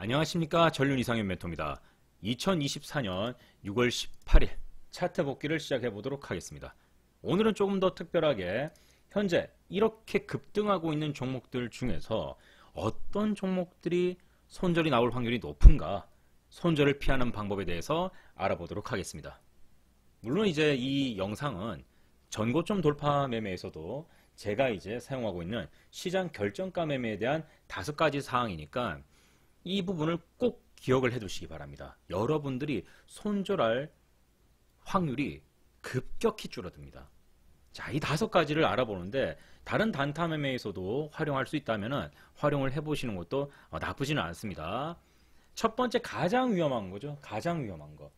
안녕하십니까. 전륜 이상현 멘토입니다. 2024년 6월 18일 차트 복귀를 시작해 보도록 하겠습니다. 오늘은 조금 더 특별하게 현재 이렇게 급등하고 있는 종목들 중에서 어떤 종목들이 손절이 나올 확률이 높은가, 손절을 피하는 방법에 대해서 알아보도록 하겠습니다. 물론 이제 이 영상은 전고점 돌파 매매에서도 제가 이제 사용하고 있는 시장 결정가 매매에 대한 5가지 사항이니까 이 부분을 꼭 기억을 해 두시기 바랍니다. 여러분들이 손절할 확률이 급격히 줄어듭니다. 자, 이 5가지를 알아보는데 다른 단타 매매에서도 활용할 수 있다면 활용을 해보시는 것도 나쁘지는 않습니다. 첫 번째, 가장 위험한 거죠. 가장 위험한 거.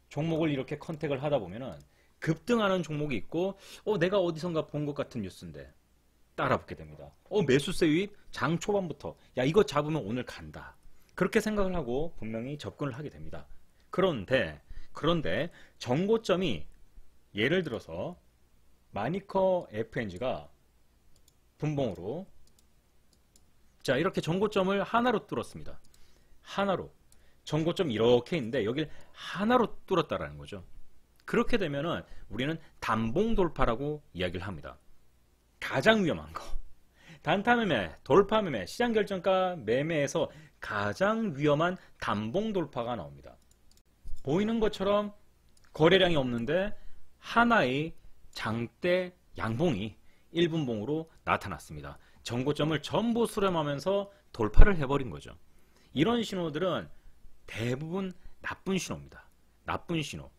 종목을 이렇게 컨택을 하다 보면은 급등하는 종목이 있고 내가 어디선가 본 것 같은 뉴스인데 따라붙게 됩니다. 매수세 유입 장 초반부터 야 이거 잡으면 오늘 간다. 그렇게 생각을 하고 분명히 접근을 하게 됩니다. 그런데 정고점이 예를 들어서 마니커 FNG가 분봉으로 자 이렇게 정고점을 하나로 뚫었습니다. 하나로 정고점 이렇게 있는데 여기를 하나로 뚫었다라는 거죠. 그렇게 되면은 우리는 단봉 돌파라고 이야기를 합니다. 가장 위험한 거. 단타 매매, 돌파 매매, 시장 결정가 매매에서 가장 위험한 단봉 돌파가 나옵니다. 보이는 것처럼 거래량이 없는데 하나의 장대 양봉이 1분봉으로 나타났습니다. 정고점을 전부 수렴하면서 돌파를 해버린 거죠. 이런 신호들은 대부분 나쁜 신호입니다. 나쁜 신호.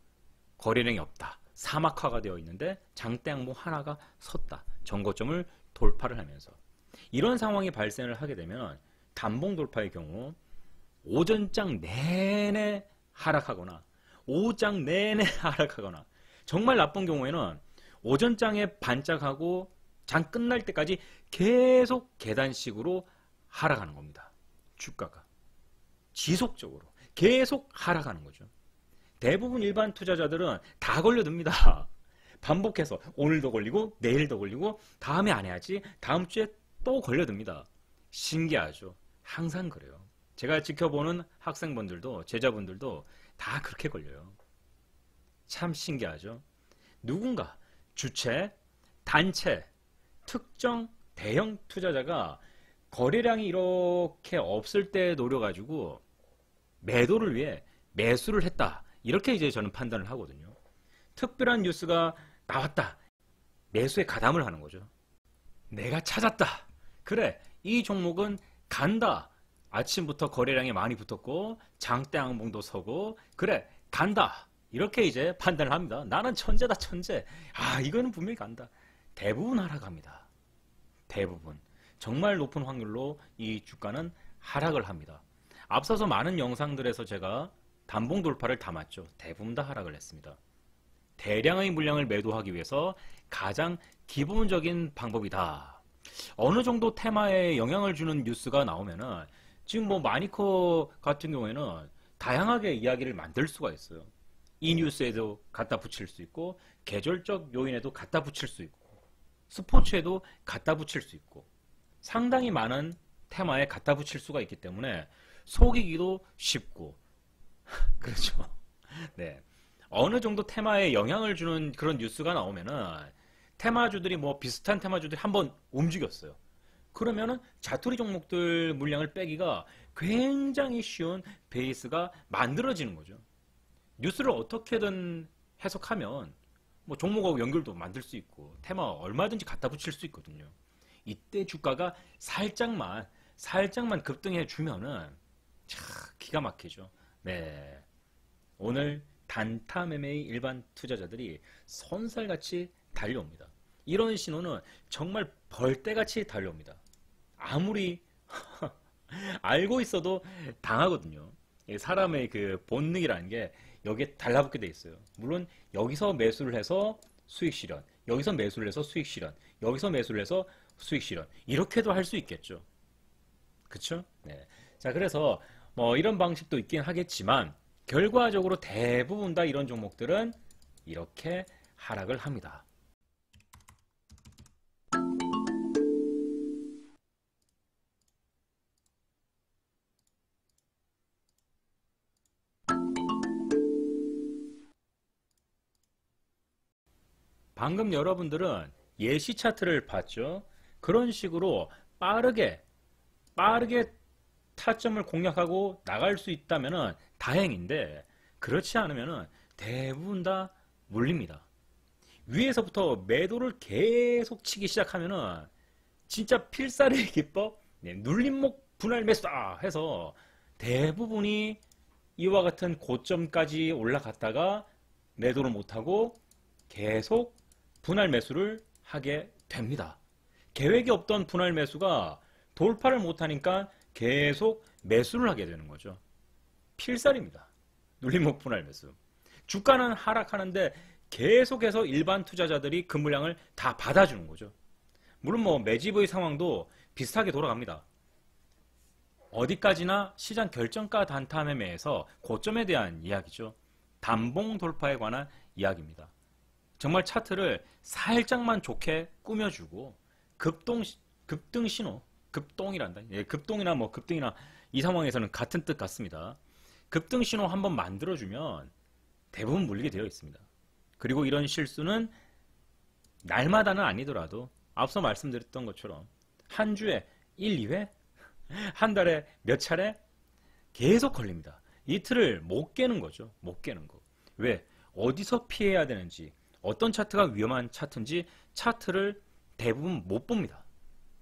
거래량이 없다. 사막화가 되어 있는데 장대 양봉 하나가 섰다. 정고점을 돌파를 하면서 이런 상황이 발생을 하게 되면 단봉 돌파의 경우 오전장 내내 하락하거나 오후장 내내 하락하거나 정말 나쁜 경우에는 오전장에 반짝하고 장 끝날 때까지 계속 계단식으로 하락하는 겁니다. 주가가 지속적으로 계속 하락하는 거죠. 대부분 일반 투자자들은 다 걸려듭니다. 반복해서 오늘도 걸리고 내일도 걸리고 다음에 안 해야지 다음 주에 또 걸려듭니다. 신기하죠. 항상 그래요. 제가 지켜보는 학생분들도 제자분들도 다 그렇게 걸려요. 참 신기하죠. 누군가 주체, 단체, 특정 대형 투자자가 거래량이 이렇게 없을 때 노려가지고 매도를 위해 매수를 했다. 이렇게 이제 저는 판단을 하거든요. 특별한 뉴스가 나왔다. 매수에 가담을 하는 거죠. 내가 찾았다. 그래, 이 종목은 간다. 아침부터 거래량이 많이 붙었고 장대 양봉도 서고 그래, 간다. 이렇게 이제 판단을 합니다. 나는 천재다, 천재. 이거는 분명히 간다. 대부분 하락합니다. 대부분. 정말 높은 확률로 이 주가는 하락을 합니다. 앞서서 많은 영상들에서 제가 단봉 돌파를 담았죠. 대부분 다 하락을 했습니다. 대량의 물량을 매도하기 위해서 가장 기본적인 방법이다. 어느 정도 테마에 영향을 주는 뉴스가 나오면은 지금 뭐 마니커 같은 경우에는 다양하게 이야기를 만들 수가 있어요. 이 뉴스에도 갖다 붙일 수 있고 계절적 요인에도 갖다 붙일 수 있고 스포츠에도 갖다 붙일 수 있고 상당히 많은 테마에 갖다 붙일 수가 있기 때문에 속이기도 쉽고 그렇죠. 네. 어느 정도 테마에 영향을 주는 그런 뉴스가 나오면은 테마주들이 뭐 비슷한 테마주들이 한번 움직였어요. 그러면은 자투리 종목들 물량을 빼기가 굉장히 쉬운 베이스가 만들어지는 거죠. 뉴스를 어떻게든 해석하면 뭐 종목하고 연결도 만들 수 있고 테마 얼마든지 갖다 붙일 수 있거든요. 이때 주가가 살짝만 급등해 주면은 기가 막히죠. 네. 오늘 단타 매매의 일반 투자자들이 손살같이 달려옵니다. 이런 신호는 정말 벌떼같이 달려옵니다. 아무리 알고 있어도 당하거든요. 사람의 그 본능이라는 게 여기에 달라붙게 돼 있어요. 물론 여기서 매수를 해서 수익 실현, 여기서 매수를 해서 수익 실현, 여기서 매수를 해서 수익 실현 이렇게도 할 수 있겠죠. 그쵸? 네. 자, 그래서 뭐 이런 방식도 있긴 하겠지만 결과적으로 대부분 다 이런 종목들은 이렇게 하락을 합니다. 방금 여러분들은 예시 차트를 봤죠. 그런 식으로 빠르게 타점을 공략하고 나갈 수 있다면 다행인데, 그렇지 않으면 대부분 다 물립니다. 위에서부터 매도를 계속 치기 시작하면은 진짜 필사의 기법, 눌림목 분할 매수다 해서 대부분이 이와 같은 고점까지 올라갔다가 매도를 못하고 계속 분할 매수를 하게 됩니다. 계획이 없던 분할 매수가 돌파를 못하니까 계속 매수를 하게 되는 거죠. 필살입니다. 눌림목 분할 매수. 주가는 하락하는데 계속해서 일반 투자자들이 그 물량을 다 받아주는 거죠. 물론 뭐 매집의 상황도 비슷하게 돌아갑니다. 어디까지나 시장 결정가 단타 매매에서 고점에 대한 이야기죠. 단봉 돌파에 관한 이야기입니다. 정말 차트를 살짝만 좋게 꾸며주고 급등 신호, 급동이란다. 예, 급동이나 뭐 급등이나 이 상황에서는 같은 뜻 같습니다. 급등 신호 한번 만들어주면 대부분 물리게 되어 있습니다. 그리고 이런 실수는 날마다는 아니더라도 앞서 말씀드렸던 것처럼 한 주에 1, 2회, 한 달에 몇 차례 계속 걸립니다. 이 틀을 못 깨는 거죠. 못 깨는 거. 왜? 어디서 피해야 되는지, 어떤 차트가 위험한 차트인지 차트를 대부분 못 봅니다.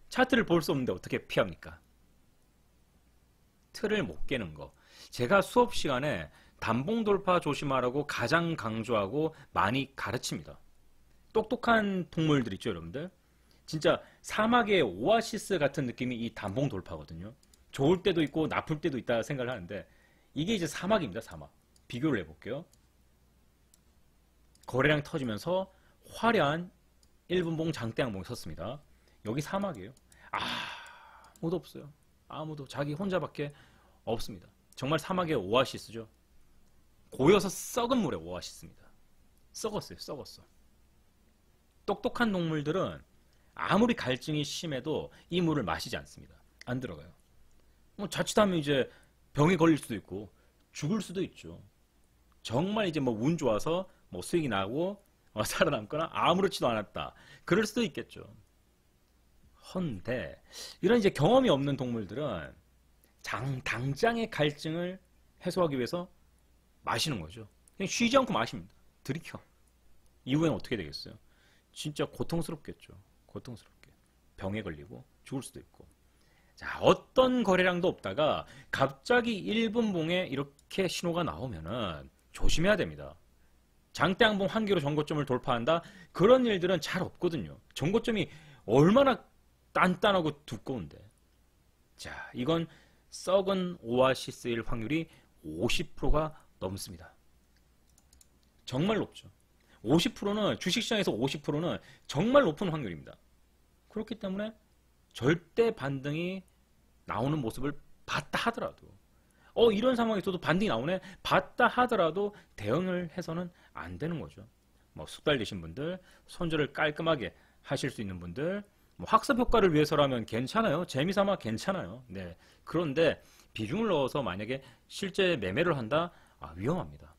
차트를 볼 수 없는데 어떻게 피합니까? 틀을 못 깨는 거. 제가 수업 시간에 단봉 돌파 조심하라고 가장 강조하고 많이 가르칩니다. 똑똑한 동물들 있죠, 여러분들? 진짜 사막의 오아시스 같은 느낌이 이 단봉 돌파거든요. 좋을 때도 있고 나쁠 때도 있다 생각을 하는데, 이게 이제 사막입니다. 사막. 비교를 해볼게요. 거래량 터지면서 화려한 1분봉 장대양봉이 섰습니다. 여기 사막이에요. 아무도 없어요. 아무도. 자기 혼자밖에 없습니다. 정말 사막의 오아시스죠. 고여서 썩은 물의 오아시스입니다. 썩었어요. 썩었어. 똑똑한 동물들은 아무리 갈증이 심해도 이 물을 마시지 않습니다. 안 들어가요. 뭐 자칫하면 이제 병에 걸릴 수도 있고 죽을 수도 있죠. 정말 이제 뭐 운 좋아서 뭐 수익이 나고 살아남거나 아무렇지도 않았다. 그럴 수도 있겠죠. 헌데 이런 이제 경험이 없는 동물들은 당장의 갈증을 해소하기 위해서 마시는 거죠. 그냥 쉬지 않고 마십니다. 들이켜. 이후에는 어떻게 되겠어요? 진짜 고통스럽겠죠. 고통스럽게. 병에 걸리고 죽을 수도 있고. 자, 어떤 거래량도 없다가 갑자기 1분봉에 이렇게 신호가 나오면은 조심해야 됩니다. 장대양봉 한 개로 전고점을 돌파한다? 그런 일들은 잘 없거든요. 전고점이 얼마나 단단하고 두꺼운데. 자, 이건 썩은 오아시스일 확률이 50%가 넘습니다. 정말 높죠. 50%는 주식시장에서 50%는 정말 높은 확률입니다. 그렇기 때문에 절대 반등이 나오는 모습을 봤다 하더라도 이런 상황에서도 반등이 나오네 봤다 하더라도 대응을 해서는 안 되는 거죠. 뭐 숙달되신 분들, 손절을 깔끔하게 하실 수 있는 분들, 뭐 학습 효과를 위해서라면 괜찮아요. 재미삼아 괜찮아요. 네. 그런데 비중을 넣어서 만약에 실제 매매를 한다? 위험합니다.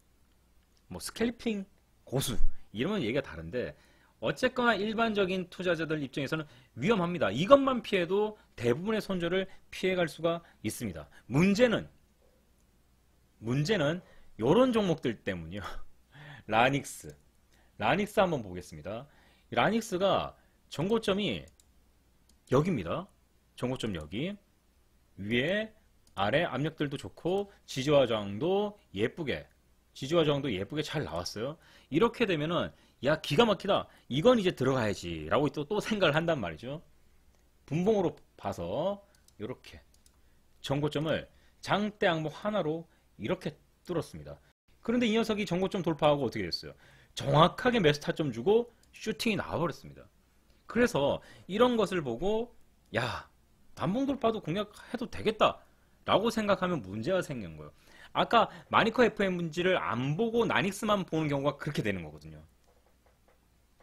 뭐 스캘핑 고수 이러면 얘기가 다른데 어쨌거나 일반적인 투자자들 입장에서는 위험합니다. 이것만 피해도 대부분의 손절을 피해갈 수가 있습니다. 문제는 이런 종목들 때문이요. 라닉스 한번 보겠습니다. 라닉스가 전고점이 여기입니다. 전고점 여기. 위에 아래 압력들도 좋고 지지와 저항도 예쁘게 잘 나왔어요. 이렇게 되면은 야 기가 막히다. 이건 이제 들어가야지 라고 또 생각을 한단 말이죠. 분봉으로 봐서 이렇게 전고점을 장대양봉 하나로 이렇게 뚫었습니다. 그런데 이 녀석이 전고점 돌파하고 어떻게 됐어요? 정확하게 매수 타점 주고 슈팅이 나와버렸습니다. 그래서 이런 것을 보고 야 단봉 돌파도 공략해도 되겠다 라고 생각하면 문제가 생긴 거예요. 아까 마니커 FMG를 안 보고 나닉스만 보는 경우가 그렇게 되는 거거든요.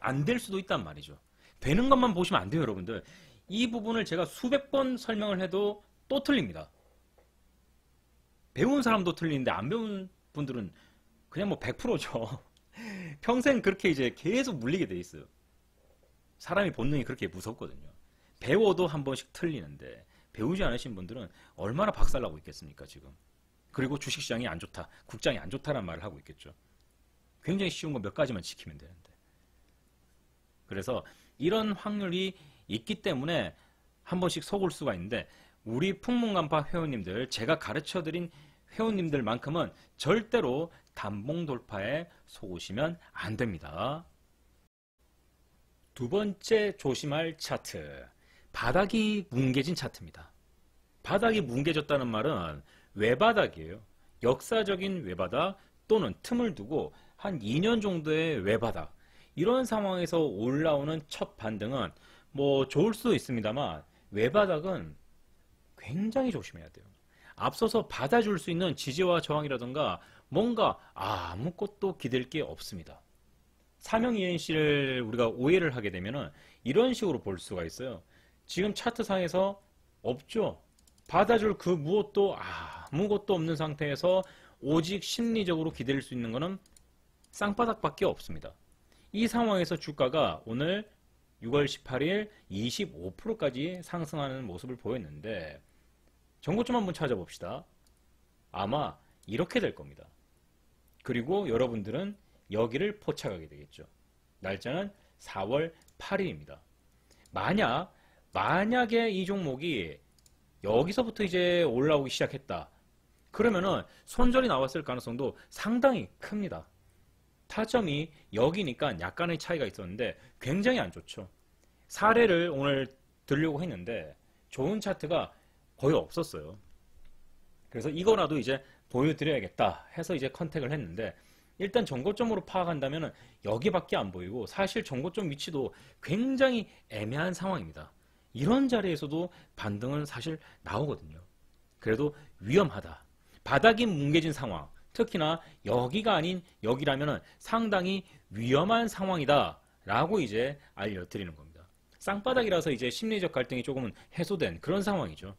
안 될 수도 있단 말이죠. 되는 것만 보시면 안 돼요, 여러분들. 이 부분을 제가 수백 번 설명을 해도 또 틀립니다. 배운 사람도 틀리는데 안 배운 분들은 그냥 뭐 100%죠. 평생 그렇게 이제 계속 물리게 돼 있어요. 사람이 본능이 그렇게 무섭거든요. 배워도 한 번씩 틀리는데 배우지 않으신 분들은 얼마나 박살나고 있겠습니까 지금. 그리고 주식시장이 안 좋다, 국장이 안 좋다라는 말을 하고 있겠죠. 굉장히 쉬운 거 몇 가지만 지키면 되는데. 그래서 이런 확률이 있기 때문에 한 번씩 속을 수가 있는데, 우리 풍문간파 회원님들, 제가 가르쳐드린 회원님들만큼은 절대로 단봉 돌파에 속으시면 안 됩니다. 두 번째 조심할 차트, 바닥이 뭉개진 차트입니다. 바닥이 뭉개졌다는 말은 외바닥이에요. 역사적인 외바닥 또는 틈을 두고 한 2년 정도의 외바닥, 이런 상황에서 올라오는 첫 반등은 뭐 좋을 수도 있습니다만 외바닥은 굉장히 조심해야 돼요. 앞서서 받아줄 수 있는 지지와 저항이라던가 뭔가 아무것도 기댈 게 없습니다. 삼형2NC를 우리가 오해를 하게 되면은 이런 식으로 볼 수가 있어요. 지금 차트상에서 없죠. 받아줄 그 무엇도 아무것도 없는 상태에서 오직 심리적으로 기댈 수 있는 거는 쌍바닥밖에 없습니다. 이 상황에서 주가가 오늘 6월 18일 25%까지 상승하는 모습을 보였는데, 전고점 한번 찾아봅시다. 아마 이렇게 될 겁니다. 그리고 여러분들은 여기를 포착하게 되겠죠. 날짜는 4월 8일입니다. 만약에 이 종목이 여기서부터 이제 올라오기 시작했다. 그러면은 손절이 나왔을 가능성도 상당히 큽니다. 타점이 여기니까 약간의 차이가 있었는데 굉장히 안 좋죠. 사례를 오늘 들려고 했는데 좋은 차트가 거의 없었어요. 그래서 이거라도 이제 보여드려야겠다 해서 이제 컨택을 했는데, 일단 전고점으로 파악한다면 여기밖에 안 보이고 사실 전고점 위치도 굉장히 애매한 상황입니다. 이런 자리에서도 반등은 사실 나오거든요. 그래도 위험하다. 바닥이 뭉개진 상황, 특히나 여기가 아닌 여기라면 상당히 위험한 상황이다 라고 이제 알려드리는 겁니다. 쌍바닥이라서 이제 심리적 갈등이 조금은 해소된 그런 상황이죠.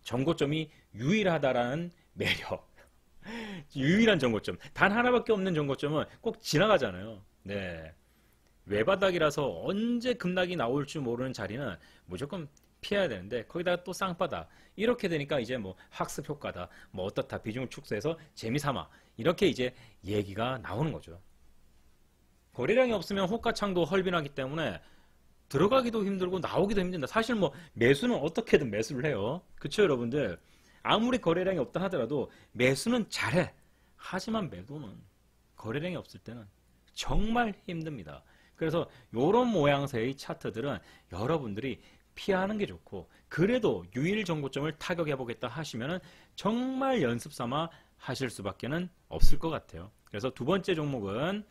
전고점이 유일하다라는 매력. 유일한 전고점, 단 하나밖에 없는 전고점은 꼭 지나가잖아요. 네, 외바닥이라서 언제 급락이 나올지 모르는 자리는 무조건 피해야 되는데, 거기다가 또 쌍바닥, 이렇게 되니까 이제 뭐 학습 효과다, 뭐 어떻다, 비중을 축소해서 재미삼아, 이렇게 이제 얘기가 나오는 거죠. 거래량이 없으면 호가창도 헐빈하기 때문에 들어가기도 힘들고 나오기도 힘든다. 사실 뭐 매수는 어떻게든 매수를 해요. 그쵸 여러분들? 아무리 거래량이 없다 하더라도 매수는 잘해. 하지만 매도는 거래량이 없을 때는 정말 힘듭니다. 그래서 이런 모양새의 차트들은 여러분들이 피하는 게 좋고, 그래도 유일 전고점을 타격해 보겠다 하시면은 정말 연습 삼아 하실 수밖에는 없을 것 같아요. 그래서 두 번째 종목은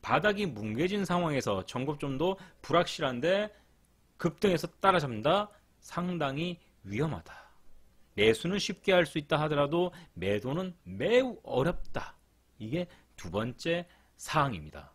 바닥이 뭉개진 상황에서 전고점도 불확실한데 급등해서 따라잡는다. 상당히 위험하다. 매수는 쉽게 할 수 있다 하더라도 매도는 매우 어렵다. 이게 두 번째 사항입니다.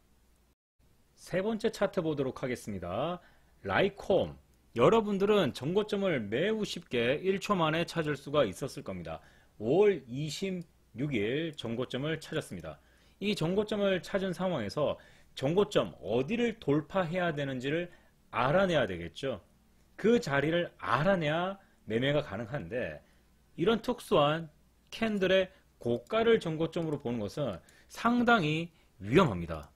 세 번째 차트 보도록 하겠습니다. 라이콤. 여러분들은 전고점을 매우 쉽게 1초 만에 찾을 수가 있었을 겁니다. 5월 26일 전고점을 찾았습니다. 이 전고점을 찾은 상황에서 전고점 어디를 돌파해야 되는지를 알아내야 되겠죠. 그 자리를 알아내야 매매가 가능한데, 이런 특수한 캔들의 고가를 전고점으로 보는 것은 상당히 위험합니다.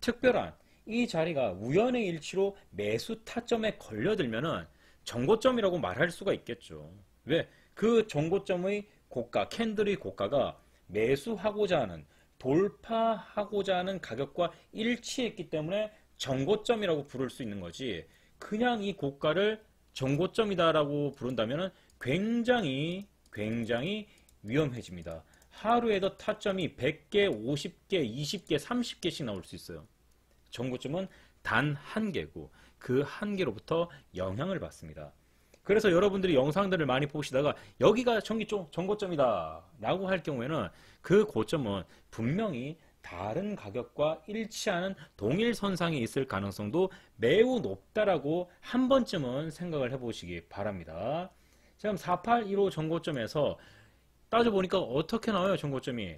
특별한 이 자리가 우연의 일치로 매수 타점에 걸려들면은 전고점이라고 말할 수가 있겠죠. 왜? 그 전고점의 고가, 캔들의 고가가 매수하고자 하는, 돌파하고자 하는 가격과 일치했기 때문에 전고점이라고 부를 수 있는 거지, 그냥 이 고가를 전고점이다라고 부른다면 굉장히 위험해집니다. 하루에도 타점이 100개, 50개, 20개, 30개씩 나올 수 있어요. 전고점은 단 한 개고 그 한 개로부터 영향을 받습니다. 그래서 여러분들이 영상들을 많이 보시다가 여기가 전고점이다 라고 할 경우에는 그 고점은 분명히 다른 가격과 일치하는 동일 선상에 있을 가능성도 매우 높다라고 한 번쯤은 생각을 해보시기 바랍니다. 지금 4815 전고점에서 따져보니까 어떻게 나와요? 전고점이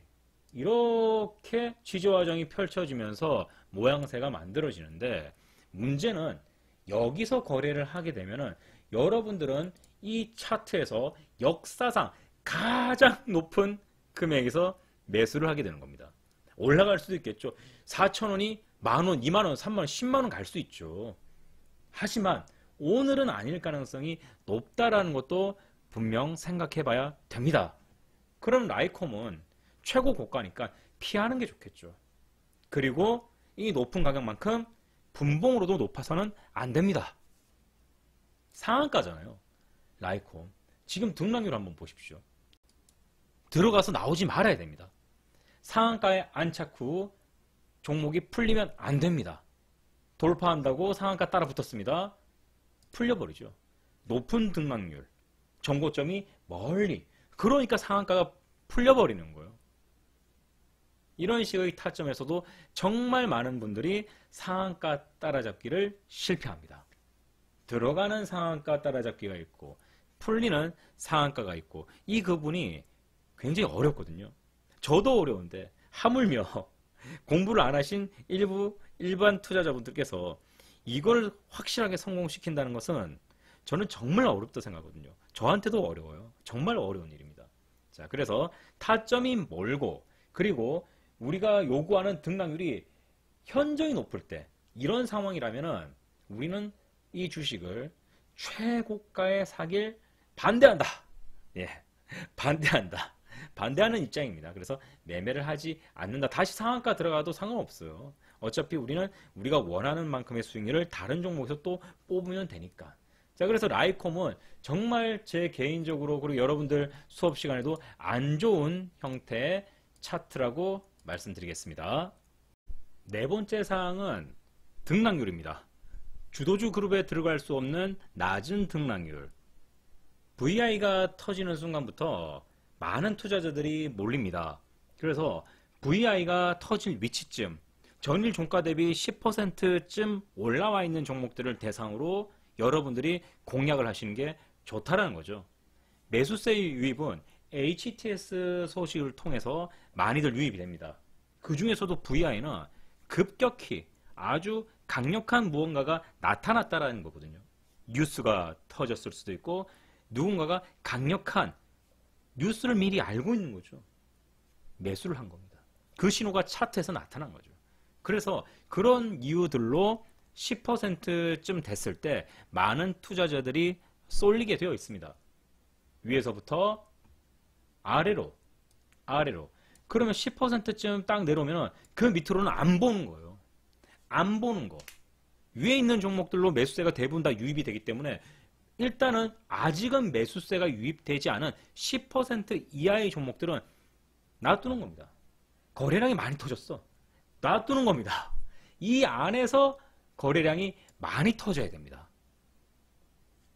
이렇게 취조화정이 펼쳐지면서 모양새가 만들어지는데, 문제는 여기서 거래를 하게 되면은 여러분들은 이 차트에서 역사상 가장 높은 금액에서 매수를 하게 되는 겁니다. 올라갈 수도 있겠죠. 4,000원이 만원, 2만원, 3만원, 10만원 갈 수 있죠. 하지만 오늘은 아닐 가능성이 높다라는 것도 분명 생각해 봐야 됩니다. 그럼 라이콤은 최고 고가니까 피하는 게 좋겠죠. 그리고 이 높은 가격만큼 분봉으로도 높아서는 안 됩니다. 상한가잖아요. 라이콤. 지금 등락률 한번 보십시오. 들어가서 나오지 말아야 됩니다. 상한가에 안착 후 종목이 풀리면 안 됩니다. 돌파한다고 상한가 따라 붙었습니다. 풀려버리죠. 높은 등락률, 정고점이 멀리, 그러니까 상한가가 풀려버리는 거예요. 이런 식의 타점에서도 정말 많은 분들이 상한가 따라잡기를 실패합니다. 들어가는 상한가 따라잡기가 있고 풀리는 상한가가 있고, 이 구분이 굉장히 어렵거든요. 저도 어려운데 하물며 공부를 안 하신 일반 투자자분들께서 이걸 확실하게 성공시킨다는 것은 저는 정말 어렵다 생각하거든요. 저한테도 어려워요. 정말 어려운 일입니다. 자, 그래서 타점이 멀고, 그리고 우리가 요구하는 등락률이 현저히 높을 때, 이런 상황이라면은 우리는 이 주식을 최고가에 사길 반대한다. 예, 반대한다. 반대하는 입장입니다. 그래서 매매를 하지 않는다. 다시 상한가 들어가도 상관없어요. 어차피 우리가 원하는 만큼의 수익률을 다른 종목에서 또 뽑으면 되니까. 자, 그래서 라이콤은 정말 제 개인적으로, 그리고 여러분들 수업 시간에도 안 좋은 형태의 차트라고 말씀드리겠습니다. 네 번째 사항은 등락률입니다. 주도주 그룹에 들어갈 수 없는 낮은 등락률. VI가 터지는 순간부터 많은 투자자들이 몰립니다. 그래서 VI가 터질 위치쯤, 전일 종가 대비 10%쯤 올라와 있는 종목들을 대상으로 여러분들이 공략을 하시는 게 좋다라는 거죠. 매수세 유입은 HTS 소식을 통해서 많이들 유입이 됩니다. 그 중에서도 VI는 급격히 아주 강력한 무언가가 나타났다라는 거거든요. 뉴스가 터졌을 수도 있고, 누군가가 강력한 뉴스를 미리 알고 있는 거죠. 매수를 한 겁니다. 그 신호가 차트에서 나타난 거죠. 그래서 그런 이유들로 10%쯤 됐을 때 많은 투자자들이 쏠리게 되어 있습니다. 위에서부터 아래로. 그러면 10%쯤 딱 내려오면 그 밑으로는 안 보는 거예요. 안 보는 거. 위에 있는 종목들로 매수세가 대부분 다 유입이 되기 때문에 일단은 아직은 매수세가 유입되지 않은 10% 이하의 종목들은 놔두는 겁니다. 거래량이 많이 터졌어. 놔두는 겁니다. 이 안에서 거래량이 많이 터져야 됩니다.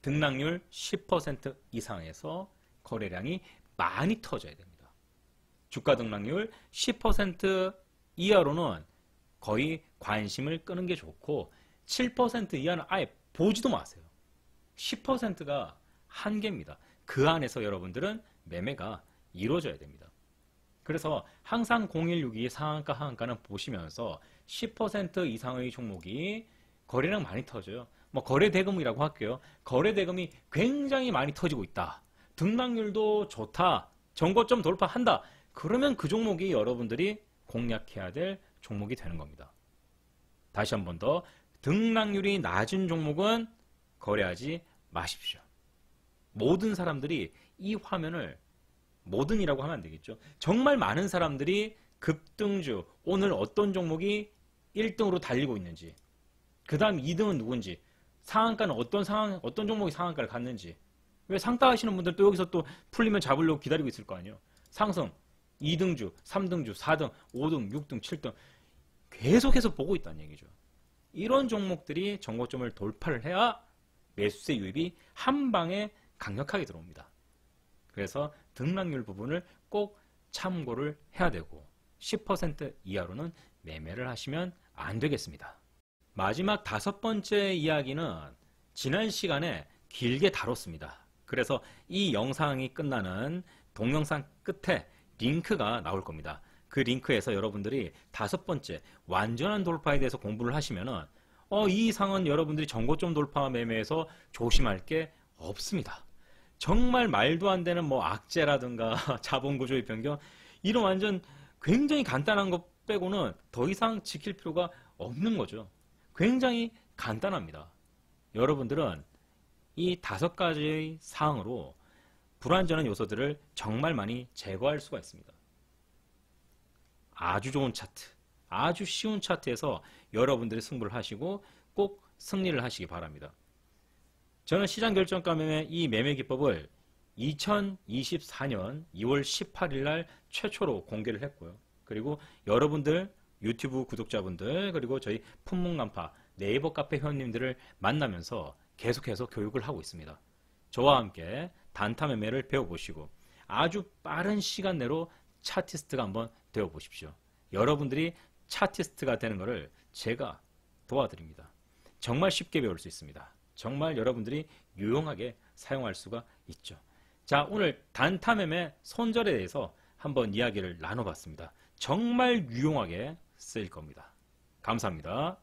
등락률 10% 이상에서 거래량이 많이 터져야 됩니다. 주가 등락률 10% 이하로는 거의 관심을 끄는 게 좋고, 7% 이하는 아예 보지도 마세요. 10%가 한계입니다. 그 안에서 여러분들은 매매가 이루어져야 됩니다. 그래서 항상 0162 상한가 하한가는 보시면서 10% 이상의 종목이 거래량 많이 터져요. 뭐 거래대금이라고 할게요. 거래대금이 굉장히 많이 터지고 있다. 등락률도 좋다. 정고점 돌파한다. 그러면 그 종목이 여러분들이 공략해야 될 종목이 되는 겁니다. 다시 한 번 더, 등락률이 낮은 종목은 거래하지 마십시오. 모든 사람들이 이 화면을, 모든이라고 하면 안 되겠죠. 정말 많은 사람들이 급등주, 오늘 어떤 종목이 1등으로 달리고 있는지, 그 다음 2등은 누군지, 상한가는 어떤 종목이 상한가를 갔는지, 왜 상따 하시는 분들 또 여기서 또 풀리면 잡으려고 기다리고 있을 거 아니에요. 상승, 2등주, 3등주, 4등, 5등, 6등, 7등 계속해서 보고 있다는 얘기죠. 이런 종목들이 정고점을 돌파를 해야 매수세 유입이 한 방에 강력하게 들어옵니다. 그래서 등락률 부분을 꼭 참고를 해야 되고, 10% 이하로는 매매를 하시면 안 되겠습니다. 마지막 5번째 이야기는 지난 시간에 길게 다뤘습니다. 그래서 이 영상이 끝나는 동영상 끝에 링크가 나올 겁니다. 그 링크에서 여러분들이 5번째 완전한 돌파에 대해서 공부를 하시면은 이 이상은 여러분들이 정고점 돌파 매매에서 조심할 게 없습니다. 정말 말도 안 되는 뭐 악재라든가 자본구조의 변경 이런 완전 굉장히 간단한 것 빼고는 더 이상 지킬 필요가 없는 거죠. 굉장히 간단합니다. 여러분들은 이 5가지의 사항으로 불완전한 요소들을 정말 많이 제거할 수가 있습니다. 아주 좋은 차트, 아주 쉬운 차트에서 여러분들이 승부를 하시고 꼭 승리를 하시기 바랍니다. 저는 시장결정가 매매 이 매매 기법을 2024년 2월 18일 날 최초로 공개를 했고요. 그리고 여러분들 유튜브 구독자분들 그리고 저희 품목난파 네이버 카페 회원님들을 만나면서 계속해서 교육을 하고 있습니다. 저와 함께 단타 매매를 배워보시고 아주 빠른 시간 내로 차티스트가 한번 되어보십시오. 여러분들이 차티스트가 되는 것을 제가 도와드립니다. 정말 쉽게 배울 수 있습니다. 정말 여러분들이 유용하게 사용할 수가 있죠. 자, 오늘 단타 매매 손절에 대해서 한번 이야기를 나눠봤습니다. 정말 유용하게 쓰일 겁니다. 감사합니다.